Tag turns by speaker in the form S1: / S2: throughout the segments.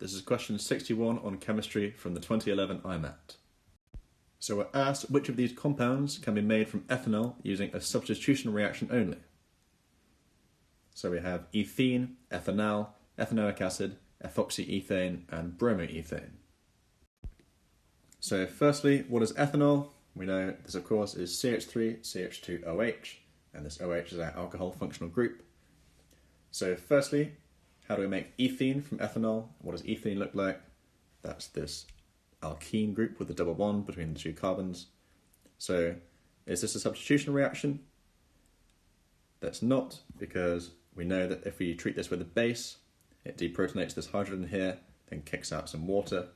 S1: This is question 61 on chemistry from the 2011 IMAT. So we're asked which of these compounds can be made from ethanol using a substitution reaction only. So we have ethene, ethanal, ethanoic acid, ethoxyethane and bromoethane. So firstly, what is ethanol? We know this of course is CH3CH2OH, and this OH is our alcohol functional group. So firstly, how do we make ethene from ethanol? What does ethene look like? That's this alkene group with a double bond between the two carbons. So is this a substitution reaction? That's not, because we know that if we treat this with a base, it deprotonates this hydrogen here, then kicks out some water,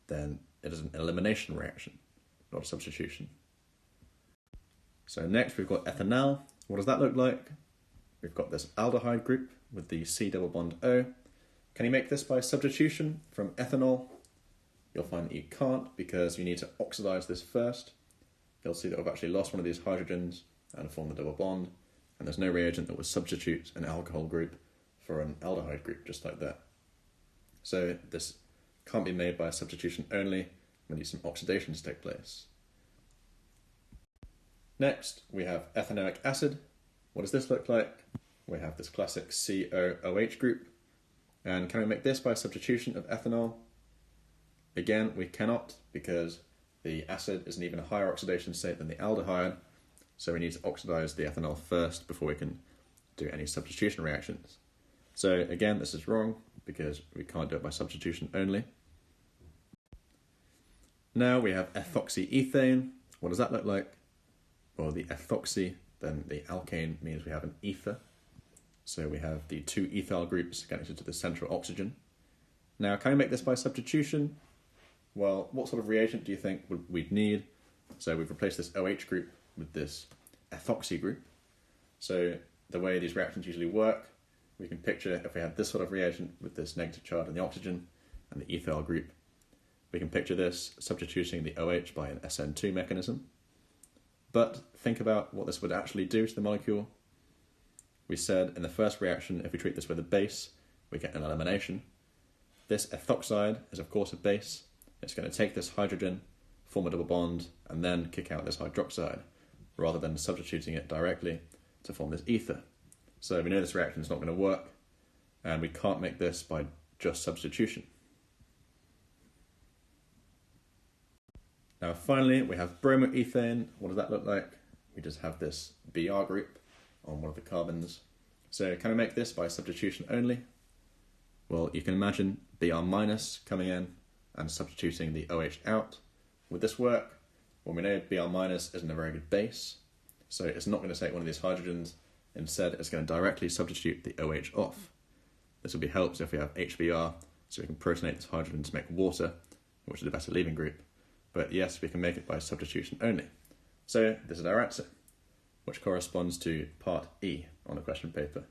S1: then it is an elimination reaction, not a substitution. So next we've got ethanal. What does that look like? We've got this aldehyde group with the C double bond O. Can you make this by substitution from ethanol? You'll find that you can't, because you need to oxidize this first. You'll see that we've actually lost one of these hydrogens and formed the double bond, and there's no reagent that would substitute an alcohol group for an aldehyde group just like that. So this can't be made by substitution only. We need some oxidation to take place. Next, we have ethanoic acid. What does this look like? We have this classic COOH group. And can we make this by substitution of ethanol? Again, we cannot, because the acid is in even a higher oxidation state than the aldehyde. So we need to oxidize the ethanol first before we can do any substitution reactions. So again, this is wrong, because we can't do it by substitution only. Now we have ethoxyethane. What does that look like? Well, the ethoxy, then the alkane means we have an ether. So we have the two ethyl groups connected to the central oxygen. Now, can we make this by substitution? Well, what sort of reagent do you think we'd need? So we've replaced this OH group with this ethoxy group. So the way these reactions usually work, we can picture if we had this sort of reagent with this negative charge on the oxygen and the ethyl group, we can picture this substituting the OH by an SN2 mechanism. But think about what this would actually do to the molecule. We said in the first reaction, if we treat this with a base, we get an elimination. This ethoxide is of course a base. It's going to take this hydrogen, form a double bond, and then kick out this hydroxide, rather than substituting it directly to form this ether. So we know this reaction is not going to work, and we can't make this by just substitution. Now finally, we have bromoethane. What does that look like? We just have this Br group on one of the carbons. So can we make this by substitution only? Well, you can imagine Br minus coming in and substituting the OH out. Would this work? Well, we know Br minus isn't a very good base, so it's not going to take one of these hydrogens. Instead, it's going to directly substitute the OH off. This will be helped if we have HBr, so we can protonate this hydrogen to make water, which is a better leaving group. But yes, we can make it by substitution only. So this is our answer, which corresponds to part E on the question paper.